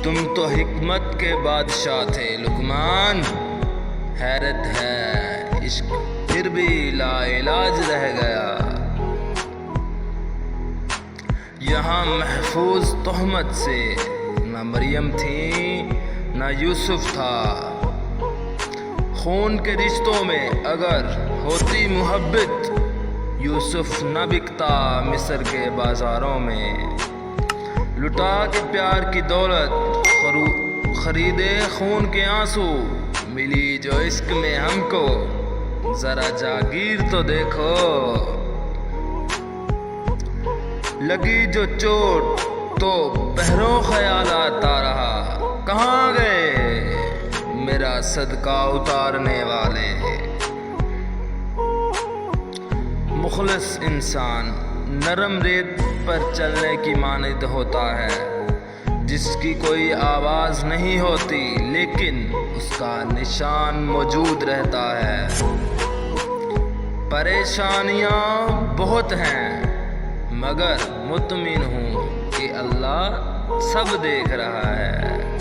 تم تو حکمت کے بادشاہ تھے لقمان، حیرت ہے عشق پھر بھی لا علاج رہ گیا۔ یہاں محفوظ تہمت سے نہ مریم تھی نہ یوسف تھا۔ خون کے رشتوں میں اگر ہوتی محبت، یوسف نہ بکتا مصر کے بازاروں میں۔ لٹا کے پیار کی دولت، خریدے خون کے آنسو، ملی جو عشق میں ہم کو ذرا جاگیر تو دیکھو۔ لگی جو چوٹ تو پہروں خیال آتا رہا، کہاں گئے میرا صدقہ اتارنے والے۔ مخلص انسان نرم ریت پر چلنے کی مانند ہوتا ہے، جس کی کوئی آواز نہیں ہوتی لیکن اس کا نشان موجود رہتا ہے۔ پریشانیاں بہت ہیں مگر مطمئن ہوں کہ اللہ سب دیکھ رہا ہے۔